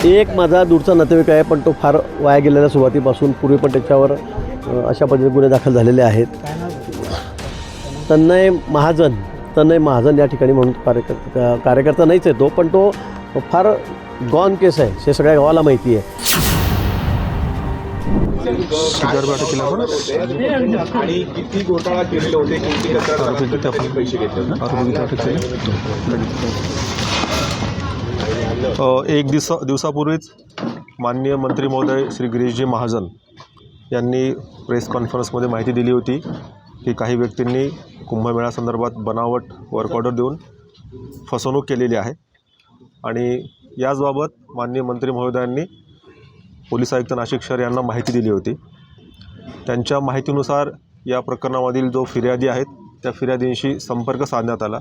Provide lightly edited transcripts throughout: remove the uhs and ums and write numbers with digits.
एक माझा दूरचा नातेवाईक आहे, पण तो फार वाया गेलेल्या सुरुवातीपासून पूर्वी पण त्याच्यावर अशा पद्धतीने गुन्हे दाखल झालेले आहेत. तन्मय महाजन या ठिकाणी म्हणून कार्यकर्ता नाहीच आहे तो, पण तो फार गॉन केस आहे हे सगळ्या गावाला माहिती आहे. आणि किती घोटाळा केलेले होते, पैसे घेतले. एक दिवसापूर्वीच माननीय मंत्री महोदय श्री गिरीशजी महाजन यांनी प्रेस कॉन्फरन्समध्ये माहिती दिली होती की काही व्यक्तींनी कुंभमेळ्यासंदर्भात बनावट वर्क ऑर्डर देऊन फसवणूक केलेली आहे. आणि याचबाबत माननीय मंत्री महोदयांनी पोलीस आयुक्त नाशिक शहर यांना माहिती दिली होती. त्यांच्या माहितीनुसार या प्रकरणामधील जो फिर्यादी आहेत त्या फिर्यादींशी संपर्क साधण्यात आला.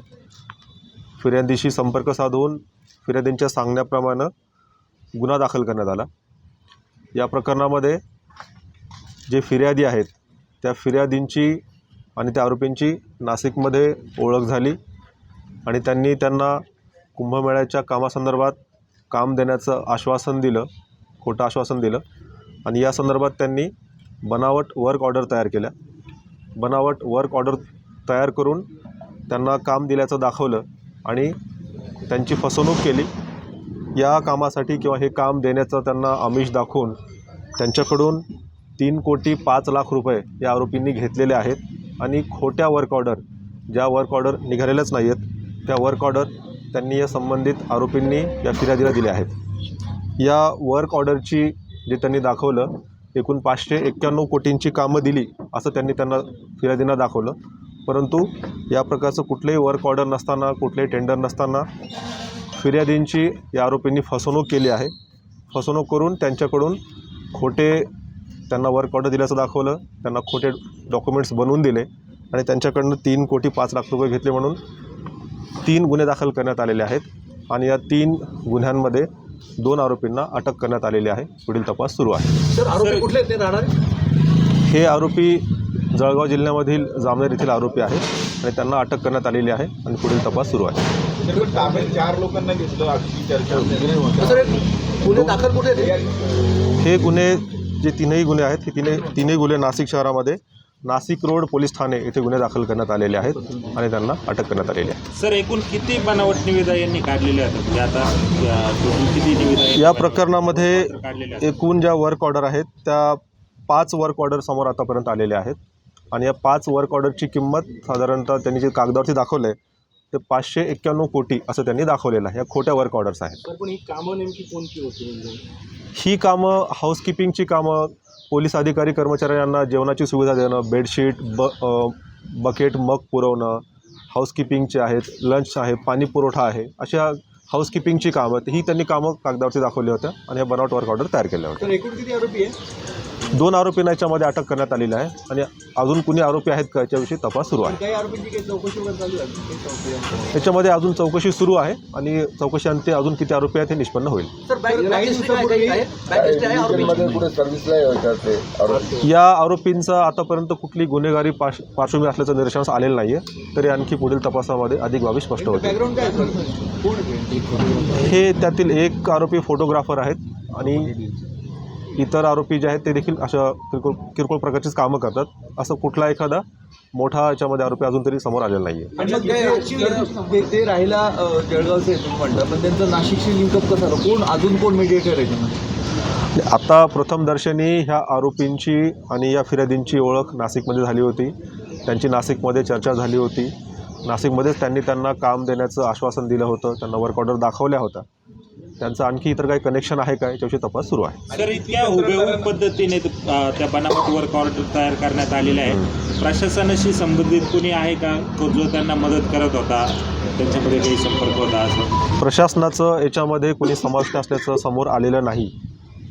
फिर्यादीशी संपर्क साधून फिर्यादींच्या सांगण्याप्रमाणे गुन्हा दाखल करण्यात आला. या प्रकरणामध्ये जे फिर्यादी आहेत त्या फिर्यादींची आणि त्या आरोपींची नाशिकमध्ये ओळख झाली आणि त्यांना कुंभमेळ्याच्या कामासंदर्भात काम देण्याचं आश्वासन दिलं, खोटं आश्वासन दिलं. आणि या संदर्भात त्यांनी बनावट वर्क ऑर्डर तयार केल्या. बनावट वर्क ऑर्डर तयार करून त्यांना काम दिल्याचं दाखवलं आणि त्यांची फसवणूक केली. या कामासाठी किंवा हे काम देण्याचं त्यांना आमिष दाखवून त्यांच्याकडून 3,05,00,000 रुपये या आरोपींनी घेतलेले आहेत. आणि खोट्या वर्क ऑर्डर, ज्या वर्क ऑर्डर निघालेल्याच नाही आहेत त्या वर्क ऑर्डर त्यांनी या संबंधित आरोपींनी या फिर्यादीला दिल्या आहेत. या वर्क ऑर्डरची जे त्यांनी दाखवलं एकूण 591 कोटींची कामं दिली असं त्यांना फिर्यादींना दाखवलं. परंतु या प्रकारचं कुठलेही वर्क ऑर्डर नसताना, कुठलेही टेंडर नसताना फिर्यादींची या आरोपींनी फसवणूक केली आहे. फसवणूक करून त्यांच्याकडून त्यांना वर्क ऑर्डर दिल्याचं दाखवलं, त्यांना खोटे डॉक्युमेंट्स बनवून दिले आणि त्यांच्याकडनं 3,05,00,000 रुपये घेतले म्हणून 3 गुन्हे दाखल करण्यात आलेले आहेत. आणि या 3 गुन्ह्यांमध्ये 2 आरोपींना अटक करण्यात आलेली आहे. पुढील तपास सुरू आहे. सर, आरोपी कुठले ते राहणार? हे आरोपी जळगाव जिल्ह्यामधील जामनेर येथील आरोपी आहेत आणि त्यांना अटक करण्यात आलेली आहे आणि पुढील तपास सुरू आहे. ताब्यात 4 लोकांना घेतलं अशी चर्चा गुन्हे दाखल कुठे? हे गुन्हे जे 3ही गुन्हे आहेत हे तिन्ही गुन्हे नाशिक शहरामध्ये नाशिक रोड पोलीस ठाणे येथे गुन्हे दाखल करण्यात आलेले आहेत आणि त्यांना अटक करण्यात आलेली आहे. सर, एकूण किती बनावट निविदा यांनी काढलेल्या आहेत? म्हणजे आता किती निविदा या प्रकरणामध्ये एकूण ज्या वर्क ऑर्डर आहेत त्या 5 वर्क ऑर्डर समोर आतापर्यंत आलेल्या आहेत. आणि या 5 वर्क ऑर्डरची किंमत साधारणतः त्यांनी जे कागदावरती दाखवलं आहे ते 591 कोटी असं त्यांनी दाखवलेलं आहे. या खोट्या वर्क ऑर्डर्स आहेत. पण ही कामं नेमकी कोणती होती? ही कामं हाऊसकीपिंगची कामं, पोलीस अधिकारी कर्मचाऱ्यांना जेवणाची सुविधा देणं, बेडशीट बकेट मग पुरवणं, हाऊसकीपिंगचे आहेत, लंच आहे, पाणी पुरवठा आहे, अशा हाऊसकीपिंगची कामं ही त्यांनी कामं कागदावरती दाखवली होत्या आणि हे बनावट वर्क ऑर्डर तयार केले होते. एकूण किती आरोपी आहे? 2 आरोपींना याच्यामध्ये अटक करण्यात आलेली आहे आणि अजून कुणी आरोपी आहेत का याच्याविषयी तपास सुरू आहे. काही आरोपींची काही चौकशी वगैरे चालू आहे? याच्यामध्ये अजून चौकशी सुरू आहे आणि चौकशीअंती अजून किती आरोपी आहेत हे निष्पन्न होईल. या आरोपींचा आतापर्यंत कुठली गुन्हेगारी पार्श्वभूमी असल्याचं निदर्शनास आलेलं नाही आहे. तरी आणखी पुढील तपासामध्ये अधिक बाबी स्पष्ट होतील. हे त्यातील एक आरोपी फोटोग्राफर आहेत आणि इतर आरोपी जे आहेत ते देखील अशा किरकोळ प्रकारचीच कामं करतात. असं कुठला एखादा मोठा याच्यामध्ये आरोपी अजून तरी समोर आलेला नाही आहे. ते राहिला जळगावचे म्हणलं, पण त्यांचं नाशिकशी लिंकअप कसं झालं? अजून कोण मीडिएटर आहे? आता प्रथमदर्शनी ह्या आरोपींची आणि या फिर्यादींची ओळख नाशिकमध्ये झाली होती. त्यांची नाशिकमध्ये चर्चा झाली होती. नाशिकमध्येच त्यांना काम देण्याचं आश्वासन दिलं होतं, त्यांना वर्क ऑर्डर दाखवल्या होत्या. त्यांचं आणखी इतर काही कनेक्शन आहे का याच्याविषयी तपास सुरू आहे. सर, इतक्या हुबेहूब पद्धतीने त्या बनावट वर्क ऑर्डर तयार करण्यात आलेले आहे. प्रशासनाशी संबंधित कोणी आहे का जो त्यांना मदत करत होता, त्यांच्यामध्ये काही संपर्क होता असं? प्रशासनाचं याच्यामध्ये कोणी समाविष्ट असल्याचं समोर आलेलं नाही.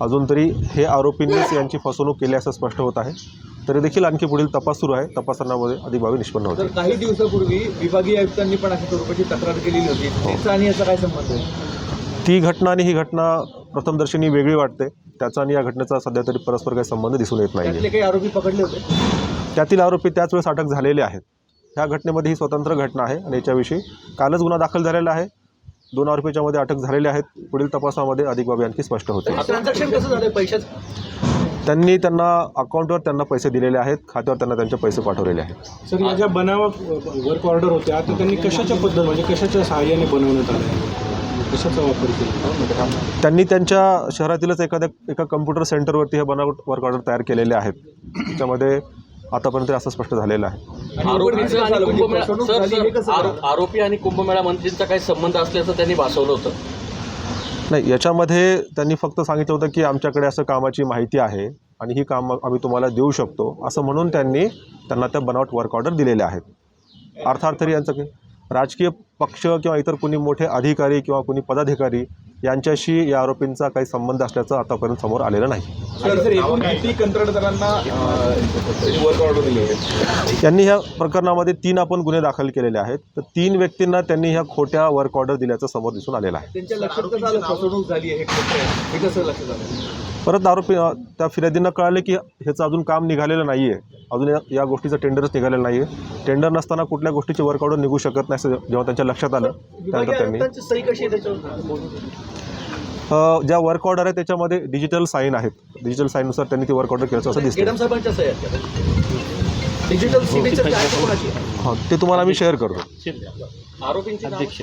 अजून तरी हे आरोपींनीच यांची फसवणूक केली असं स्पष्ट होत आहे. तरी देखील आणखी पुढील तपास सुरू आहे. तपासामध्ये अधिक बाबी निष्पन्न होते. काही दिवसापूर्वी विभागीय आयुक्तांनी पण अशा स्वरूपाची तक्रार केलेली होती. त्याचा आणि याचा काय संबंध आहे? ती घटना आणि ही घटना प्रथमदर्शनी वेगळी वाटते. त्याचा आणि या घटनेचा सध्या तरी परस्पर काही संबंध दिसून येत नाही. काही आरोपी पकडले होते? त्यातील आरोपी त्याच वेळेस अटक झालेले आहेत. ह्या घटनेमध्ये ही स्वतंत्र घटना आहे आणि याच्याविषयी कालच गुन्हा दाखल झालेला आहे. 2 आरोपीच्या मध्ये अटक झालेले आहेत. पुढील तपासामध्ये अधिक बाबी आणखी स्पष्ट होते. ट्रान्झॅक्शन कसं झालं पैशाचं? त्यांना अकाउंटवर त्यांना पैसे दिलेले आहेत, खात्यावर त्यांना त्यांचे पैसे पाठवलेले आहेत. सर, या ज्या बनावट वर्क ऑर्डर होत्या तर त्यांनी कशाच्या पद्धत म्हणजे कशाच्या सहाय्याने बनवण्यात आल्या, कशाचा वापर केला? त्यांनी त्यांच्या शहरातीलच एका कम्प्युटर सेंटरवरती हे बनावट वर्क ऑर्डर तयार केलेले आहेत. त्याच्यामध्ये आतापर्यंत असं स्पष्ट झालेलं आहे. आरोपी आणि कुंभमेळा मंत्रींचा काही संबंध असल्याचं त्यांनी भासवलं होतं. नाही, याच्यामध्ये त्यांनी फक्त सांगितलं होतं की आमच्याकडे असं कामाची माहिती आहे आणि ही काम आम्ही तुम्हाला देऊ शकतो असं म्हणून त्यांना त्या बनावट वर्क ऑर्डर दिलेल्या आहेत. अर्थात तरी यांचं काही राजकीय पक्ष किंवा इतर कोणी मोठे अधिकारी किंवा कोणी पदाधिकारी यांच्याशी या आरोपींचा काही संबंध असल्याचं आतापर्यंत समोर आलेलं नाही. कंत्राटदारांना वर्क ऑर्डर दिले होते. त्यांनी ह्या प्रकरणामध्ये 3 आपण गुन्हे दाखल केलेले आहेत. तर 3 व्यक्तींना त्यांनी ह्या खोट्या वर्क ऑर्डर दिल्याचं समोर दिसून आलेलं आहे. त्यांच्या लक्षात कसं आलं फसवणूक झाली आहे, हे कसं लक्षात आलं? परत आरोपी त्या फिर्यादींना कळाले की ह्याचं अजून काम निघालेलं नाही आहे, अजून या गोष्टीचं टेंडरच निघालेलं नाही आहे. टेंडर नसताना कुठल्या गोष्टीची वर्क ऑर्डर निघू शकत नाही असं जेव्हा त्यांच्या लक्षात आलं त्यानंतर त्यांनी सही कशी आहे त्याच्यावर? ज्या वर्क ऑर्डर आहे त्याच्यामध्ये डिजिटल साईन आहेत. डिजिटल साईननुसार त्यांनी ती वर्क ऑर्डर केल्याचं असं दिसतं. गेडम साहेबांच्या सही आहेत. डिजिटल सिग्नेचर काय कोणाची? हां, ते तुम्हाला मी शेअर करतो. आरोपींची अध्यक्ष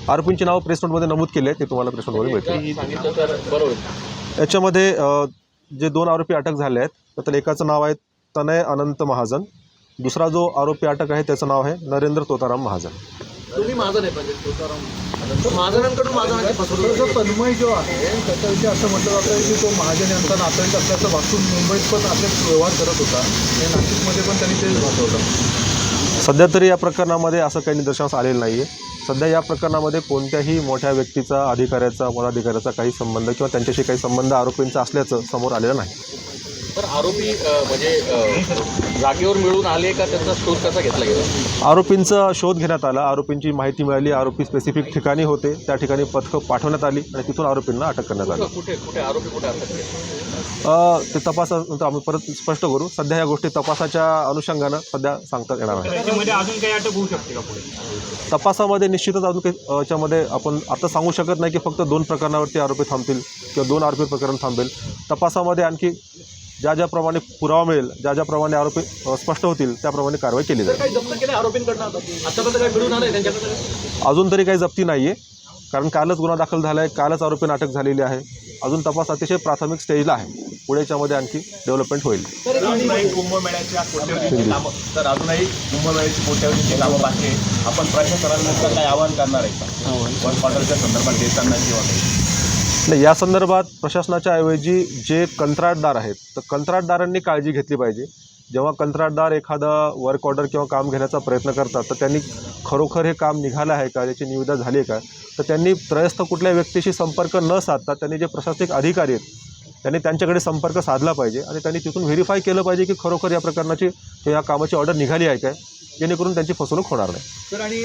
आरोपींची नावं प्रेस नोटमध्ये नमूद केले आहे, ते तुम्हाला प्रेस नोटमध्ये मिळतील. सांगितलं तर बरोबर. याच्यामध्ये जे 2 आरोपी अटक झाले आहेत त्यातलं एकाचं नाव आहे तनय अनंत महाजन. दुसरा जो आरोपी अटक आहे त्याचं नाव आहे नरेंद्र तोताराम महाजन. तुम्ही महाजन आहे पाहिजे महाजनांकडून महाजनाची फसवणूक. तन्मय जो आहे त्याच्याविषयी असं म्हटलं जातं की तो महाजन यांचा नातेवाईक असल्याचं वाचून मुंबईत पण असे व्यवहार करत होता आणि नाशिकमध्ये पण त्यांनी तेच भासवलं. सध्या तरी या प्रकरणामध्ये असं काही निदर्शनास आलेलं नाही आहे. सध्या या प्रकरणामध्ये कोणत्याही मोठ्या व्यक्तीचा, अधिकाऱ्याचा, पदाधिकाऱ्याचा काही संबंध किंवा त्यांच्याशी काही संबंध आरोपींचा असल्याचं समोर आलेलं नाही. तर आरोपी म्हणजे जागेवर मिळून आले का, त्यांचा शोध कसा घेतला गेला? आरोपींचा शोध घेण्यात आला, आरोपींची माहिती मिळाली, आरोपी स्पेसिफिक ठिकाणी होते, त्या ठिकाणी पथकं पाठवण्यात आली आणि तिथून आरोपींना अटक करण्यात आली. कुठे आरोपी कुठे अटक केले? ते तपासानंतर आम्ही परत स्पष्ट करू. सध्या या गोष्टी तपासाच्या अनुषंगानं सध्या सांगता येणार नाही. त्याच्यामध्ये अजून काही अटक होऊ शकते का पुढे? तपासामध्ये निश्चितच अजून काही याच्यामध्ये आपण आता सांगू शकत नाही की फक्त 2 प्रकरणावरती आरोपी थांबतील किंवा 2 आरोपी प्रकरण थांबेल. तपासामध्ये आणखी ज्याप्रमाणे पुरावा मिळेल, ज्याप्रमाणे आरोपी स्पष्ट होतील त्याप्रमाणे कारवाई केली जाईल. काही जप्त केलं आरोपींकडनं आतापर्यंत काही मिळून आलं त्यांच्याकडे? अजून तरी काही जप्ती नाही आहे, कारण कालच गुन्हा दाखल झाला आहे, कालच आरोपींना अटक झालेली आहे. अजून तपास अतिशय प्राथमिक स्टेजला आहे. पुढे याच्यामध्ये आणखी डेव्हलपमेंट होईल. तर अजूनही कुंभमेळ्याची कोट्यावधीची कामं बाकी आहे. आपण प्रशासनाला काय आवाहन करणार आहे का वर्क ऑर्डरच्या संदर्भात देताना किंवा नाही, या संदर्भात प्रशासनाच्या ऐवजी जे कंत्राटदार आहेत तर कंत्राटदारांनी काळजी घेतली पाहिजे. जेव्हा कंत्राटदार एखादा वर्क ऑर्डर किंवा काम घेण्याचा प्रयत्न करतात तर त्यांनी खरोखर हे काम निघालं आहे का, याची निविदा झाली आहे का, तर त्यांनी त्रयस्थ कुठल्या व्यक्तीशी संपर्क न साधता त्यांनी जे प्रशासनिक अधिकारी आहेत त्यांनी त्यांच्याकडे संपर्क साधला पाहिजे आणि त्यांनी तिथून व्हेरीफाय केलं पाहिजे की खरोखर या प्रकरणाची या कामाची ऑर्डर निघाली आहे काय, जेणेकरून त्यांची फसवणूक होणार नाही. सर, आणि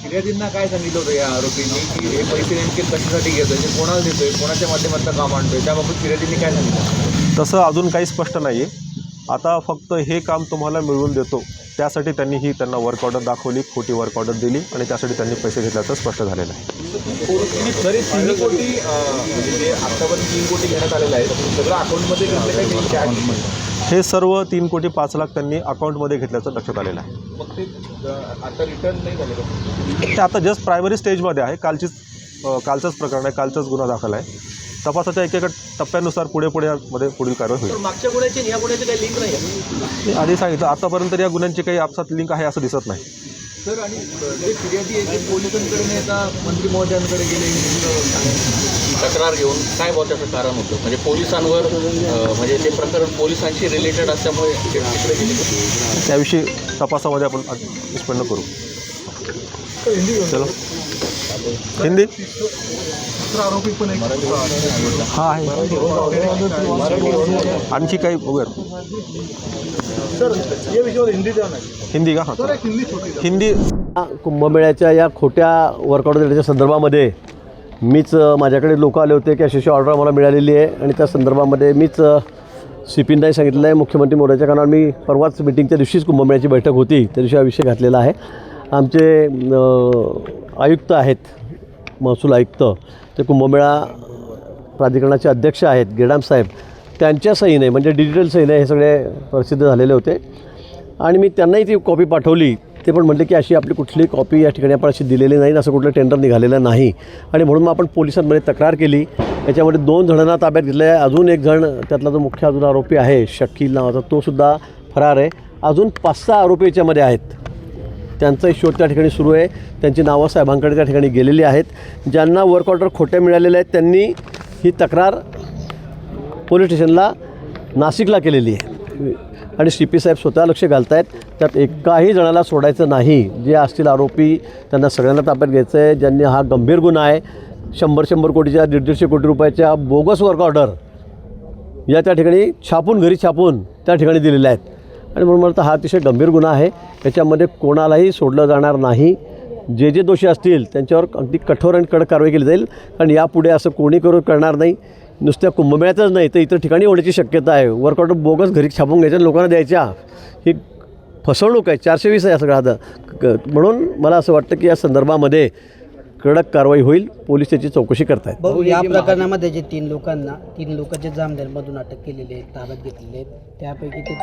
फिर्यादींना काय सांगितलं होतं या आरोपींनी की हे पैसे नेमके कशासाठी घेतोय, हे कोणाला देतोय, कोणाच्या माध्यमातून काम आणतोय, त्याबाबत फिर्यादींनी काय सांगितलं? तसं अजून काही स्पष्ट नाही आहे. आता फक्त हे काम तुम्हाला मिळवून देतो त्यासाठी त्यांना वर्क ऑर्डर दाखवली, खोटी वर्क ऑर्डर दिली आणि त्यासाठी त्यांनी पैसे घेतल्याचं स्पष्ट झालेलं आहे. तरी 3 कोटी म्हणजे आत्तापर्यंत 3 कोटी घेण्यात आलेलं आहे, सगळं अकाउंटमध्ये घेतलं काय? हे सर्व 3 कोटी 5 लाख त्यांनी अकाउंटमध्ये घेतल्याचं लक्षात आलेलं आहे. मग ते आता रिटर्न नाही झाले का? ते आता जस्ट प्रायमरी स्टेजमध्ये आहे. कालचंच प्रकरण आहे, कालचाच गुन्हा दाखल आहे. तपासाच्या एकेका टप्प्यानुसार पुढील कारवाई होईल. मागच्या गुन्ह्याची आणि या गुन्ह्याची काही लिंक नाही? आधी सांगितलं आतापर्यंत या गुन्ह्यांची काही आपसात लिंक आहे असं दिसत नाही. सर, आणि जे फिर्यादी आहे ते पोलिसांकडे नेता मंत्री महोदयांकडे गेले, तक्रार घेऊन काय त्याचं कारण होतं? म्हणजे पोलिसांवर म्हणजे ते प्रकरण पोलिसांशी रिलेटेड असल्यामुळे तिकडे गेले. त्याविषयी तपासामध्ये आपण निष्पन्न करू. चलो हिंदी आरोपी पण हा आहे. आणखी काही बघूया. सर, या विषयावर हिंदी का? हां, हिंदी. कुंभमेळ्याच्या या खोट्या वर्क ऑर्डर देण्याच्या संदर्भामध्ये मीच माझ्याकडे लोक आले होते की अशी ऑर्डर मला मिळालेली आहे आणि त्या संदर्भामध्ये मीच CPंनाही सांगितलं आहे. मुख्यमंत्री मोदयाच्या कानावर मी परवाच मिटिंगच्या दिवशीच कुंभमेळ्याची बैठक होती त्या दिवशी हा विषय घातलेला आहे. आमचे आयुक्त आहेत महसूल आयुक्त ते कुंभमेळा प्राधिकरणाचे अध्यक्ष आहेत गेडाम साहेब, त्यांच्या सहीने म्हणजे डिजिटल सहीने हे सगळे प्रसिद्ध झालेले होते. आणि मी त्यांनाही ती कॉपी पाठवली. ते पण म्हटले की अशी आपली कुठली कॉपी या ठिकाणी आपण अशी दिलेली नाही, असं कुठलं टेंडर निघालेलं नाही. आणि म्हणून मग आपण पोलिसांमध्ये तक्रार केली. याच्यामध्ये 2 जणांना ताब्यात घेतलं आहे. अजून एक जण त्यातला जो मुख्य अजून आरोपी आहे शकील नावाचा, तो सुद्धा फरार आहे. अजून 5-6 आरोपी याच्यामध्ये आहेत. त्यांचाही शोध त्या ठिकाणी सुरू आहे. त्यांची नावं साहेबांकडे त्या ठिकाणी गेलेली आहेत. ज्यांना वर्क ऑर्डर खोट्या मिळालेल्या आहेत त्यांनी ही तक्रार पोलीस स्टेशनला नाशिकला केलेली आहे. आणि CP साहेब स्वतः लक्ष घालत आहेत. त्यात एकाही जणाला सोडायचं नाही. जे असतील आरोपी त्यांना सगळ्यांना ताब्यात घ्यायचं आहे. ज्यांनी हा गंभीर गुन्हा आहे, 100 कोटीच्या 150 कोटी रुपयाच्या बोगस वर्क ऑर्डर या त्या ठिकाणी घरी छापून त्या ठिकाणी दिलेल्या आहेत. आणि म्हणून मला हा अतिशय गंभीर गुन्हा आहे. याच्यामध्ये कोणालाही सोडलं जाणार नाही. जे दोषी असतील त्यांच्यावर अगदी कठोर आणि कडक कारवाई केली जाईल. कारण यापुढे असं कोणी करणार नाही. नुसत्या कुंभमेळ्यातच नाही तर इतर ठिकाणी होण्याची शक्यता आहे. वर्क ऑर्डर बोगस घरी छापून घ्यायच्या लोकांना द्यायच्या, ही फसवणूक आहे. 420 आहे सगळं आता. म्हणून मला असं वाटतं की या संदर्भामध्ये कडक कारवाई होईल. पोलीस त्याची चौकशी करतायत. भाऊ, या प्रकरणामध्ये जे 3 लोकांचे जामनेरमधून अटक केलेले आहेत, ताब्यात घेतलेले आहेत, त्यापैकी ते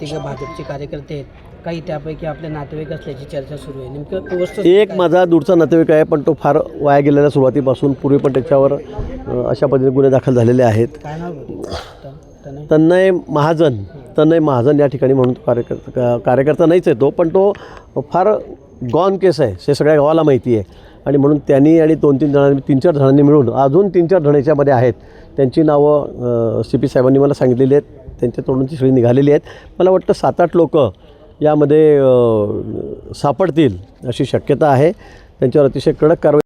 तिघं भाजपचे कार्यकर्ते आहेत. काही त्यापैकी आपले नातेवाईक असल्याची चर्चा सुरू आहे. नेमकं वस्तू एक माझा दूरचा नातेवाईक आहे, पण तो फार वाया गेलेल्या सुरुवातीपासून. पूर्वी पण त्याच्यावर अशा पद्धतीने गुन्हे दाखल झालेले आहेत. काय नाव होतं? तन्मय महाजन या ठिकाणी म्हणून कार्यकर्ता नाहीच आहे तो, पण तो फार गॉन केस आहे हे सगळ्या गावाला माहिती आहे. आणि म्हणून त्यांनी आणि 3-4 जणांनी मिळून अजून 3-4 जण याच्यामध्ये आहेत. त्यांची नावं CP साहेबांनी मला सांगितलेली आहेत. त्यांच्या तोडून ती सगळी निघालेली आहेत. मला वाटतं 7-8 लोक यामध्ये सापडतील अशी शक्यता आहे. त्यांच्यावर अतिशय कडक कारवाई